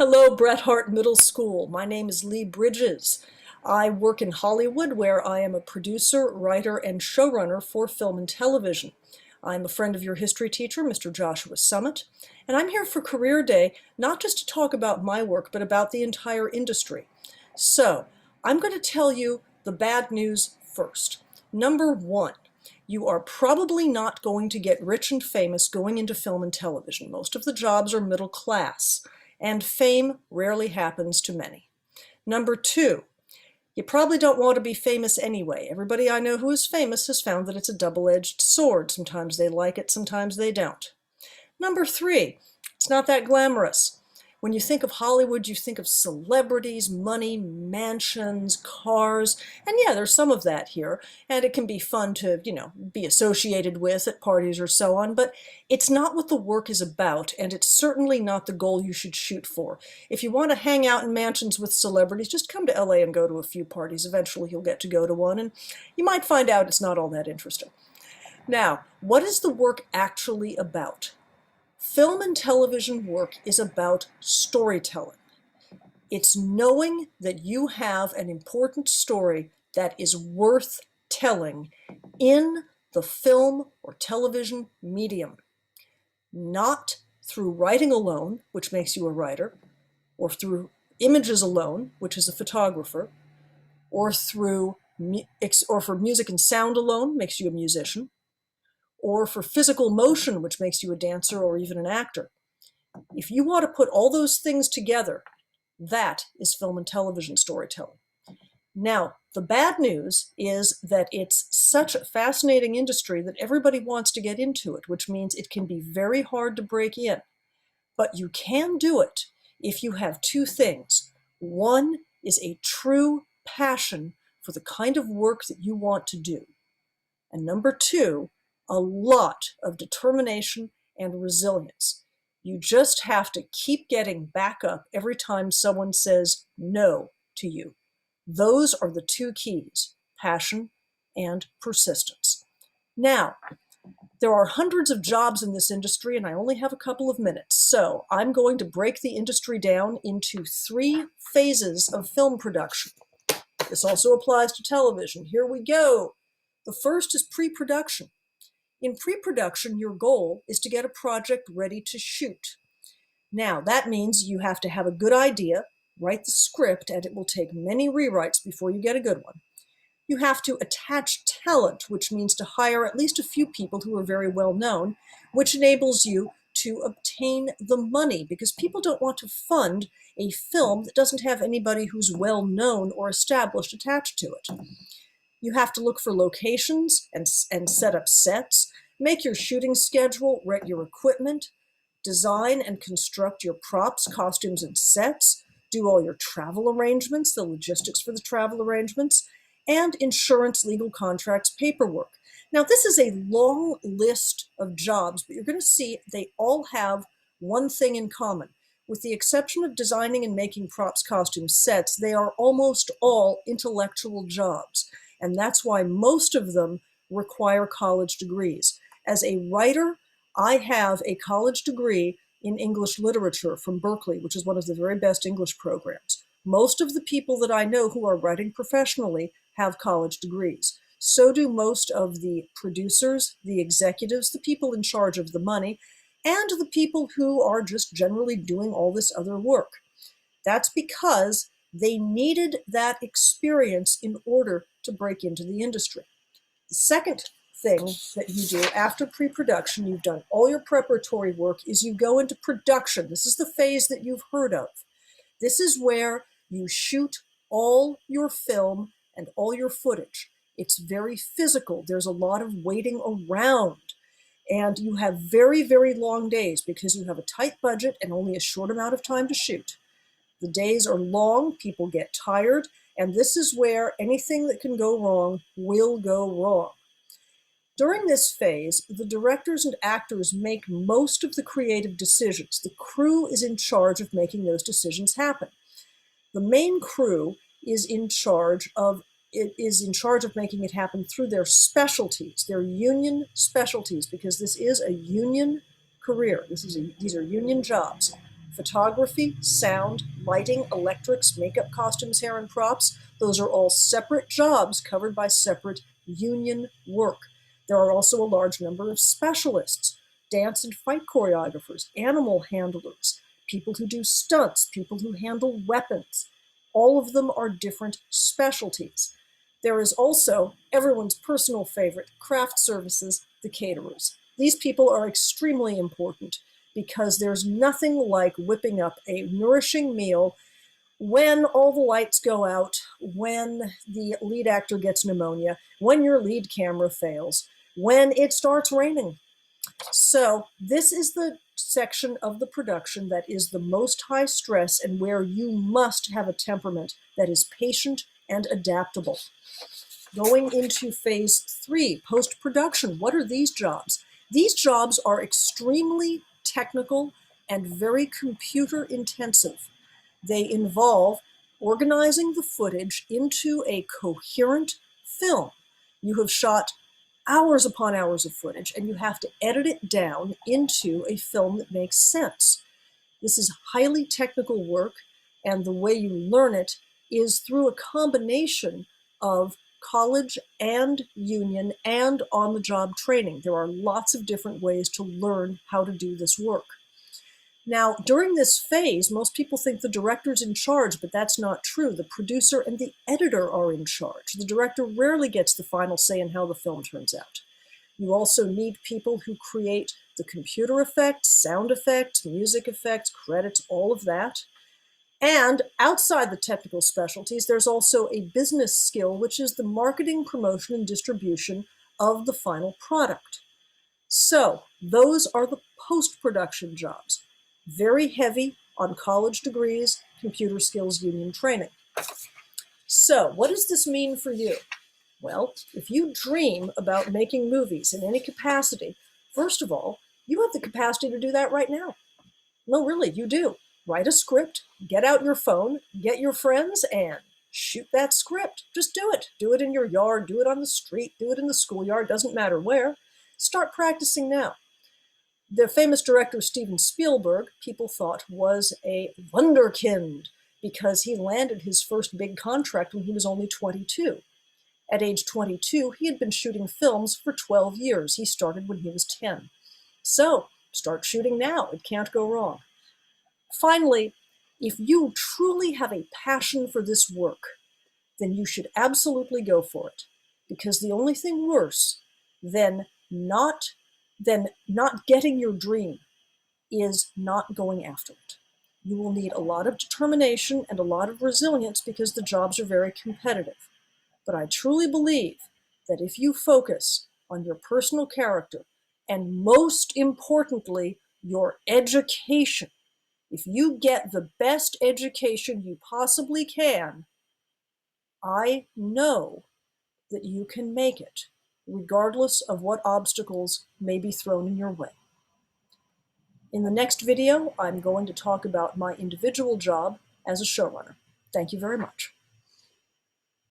Hello, Bret Harte Middle School. My name is Lee Bridges. I work in Hollywood where I am a producer, writer, and showrunner for film and television. I'm a friend of your history teacher, Mr. Joshua Summit, and I'm here for Career Day, not just to talk about my work, but about the entire industry. So, I'm going to tell you the bad news first. Number one, you are probably not going to get rich and famous going into film and television. Most of the jobs are middle class, and fame rarely happens to many. Number two, you probably don't want to be famous anyway. Everybody I know who is famous has found that it's a double-edged sword. Sometimes they like it, sometimes they don't. Number three, it's not that glamorous. When you think of Hollywood, you think of celebrities, money, mansions, cars, and yeah, there's some of that here, and it can be fun to, be associated with at parties or so on, but it's not what the work is about, and it's certainly not the goal you should shoot for. If you want to hang out in mansions with celebrities, just come to LA and go to a few parties. Eventually you'll get to go to one, and you might find out it's not all that interesting. Now, what is the work actually about? Film and television work is about storytelling. It's knowing that you have an important story that is worth telling in the film or television medium. Not through writing alone, which makes you a writer, or through images alone, which is a photographer, or for music and sound alone, makes you a musician, or for physical motion, which makes you a dancer or even an actor. If you want to put all those things together, that is film and television storytelling. Now, the bad news is that it's such a fascinating industry that everybody wants to get into it, which means it can be very hard to break in. But you can do it if you have two things. One is a true passion for the kind of work that you want to do. And number two, a lot of determination and resilience. You just have to keep getting back up every time someone says no to you. Those are the two keys, passion and persistence. Now, there are hundreds of jobs in this industry, and I only have a couple of minutes, so I'm going to break the industry down into three phases of film production. This also applies to television. Here we go. The first is pre-production. In pre-production, your goal is to get a project ready to shoot. Now, that means you have to have a good idea, write the script, and it will take many rewrites before you get a good one. You have to attach talent, which means to hire at least a few people who are very well known, which enables you to obtain the money, because people don't want to fund a film that doesn't have anybody who's well known or established attached to it. You have to look for locations and set up sets, make your shooting schedule, rent your equipment, design and construct your props, costumes, and sets, do all your travel arrangements, the logistics for the travel arrangements, and insurance, legal contracts, paperwork. Now, this is a long list of jobs, but you're going to see they all have one thing in common. With the exception of designing and making props, costumes, sets, they are almost all intellectual jobs. And that's why most of them require college degrees. As a writer, I have a college degree in English literature from Berkeley, which is one of the very best English programs. Most of the people that I know who are writing professionally have college degrees. So do most of the producers, the executives, the people in charge of the money, and the people who are just generally doing all this other work. That's because they needed that experience in order to break into the industry. The second thing that you do after pre-production, you've done all your preparatory work, is you go into production. This is the phase that you've heard of. This is where you shoot all your film and all your footage. It's very physical. There's a lot of waiting around. And you have very, very long days because you have a tight budget and only a short amount of time to shoot. The days are long, people get tired, and this is where anything that can go wrong will go wrong. During this phase, the directors and actors make most of the creative decisions. The crew is in charge of making those decisions happen. The main crew is in charge of making it happen through their specialties, their union specialties, because this is a union career. These are union jobs. Photography, sound, lighting, electrics, makeup, costumes, hair, and props, those are all separate jobs covered by separate union work. There are also a large number of specialists, dance and fight choreographers, animal handlers, people who do stunts, people who handle weapons. All of them are different specialties. There is also everyone's personal favorite, craft services, the caterers. These people are extremely important because there's nothing like whipping up a nourishing meal when all the lights go out, when the lead actor gets pneumonia, when your lead camera fails, when it starts raining. So this is the section of the production that is the most high stress and where you must have a temperament that is patient and adaptable. Going into phase 3, post-production, what are these jobs? These jobs are extremely technical and very computer intensive. They involve organizing the footage into a coherent film. You have shot hours upon hours of footage, and you have to edit it down into a film that makes sense. This is highly technical work, and the way you learn it is through a combination of college and union and on-the-job training. There are lots of different ways to learn how to do this work. Now, during this phase, most people think the director's in charge, but that's not true. The producer and the editor are in charge. The director rarely gets the final say in how the film turns out. You also need people who create the computer effects, sound effects, music effects, credits, all of that. And outside the technical specialties, there's also a business skill, which is the marketing, promotion, and distribution of the final product. So those are the post-production jobs. Very heavy on college degrees, computer skills, union training. So what does this mean for you? Well, if you dream about making movies in any capacity, first of all, you have the capacity to do that right now. No, really, you do. Write a script, get out your phone, get your friends, and shoot that script. Just do it. Do it in your yard, do it on the street, do it in the schoolyard, doesn't matter where. Start practicing now. The famous director Steven Spielberg, people thought, was a wunderkind because he landed his first big contract when he was only 22. At age 22, he had been shooting films for 12 years. He started when he was 10. So, start shooting now. It can't go wrong. Finally, if you truly have a passion for this work, then you should absolutely go for it. Because the only thing worse than not getting your dream is not going after it. You will need a lot of determination and a lot of resilience because the jobs are very competitive. But I truly believe that if you focus on your personal character and most importantly, your education, if you get the best education you possibly can, I know that you can make it, regardless of what obstacles may be thrown in your way. In the next video, I'm going to talk about my individual job as a showrunner. Thank you very much.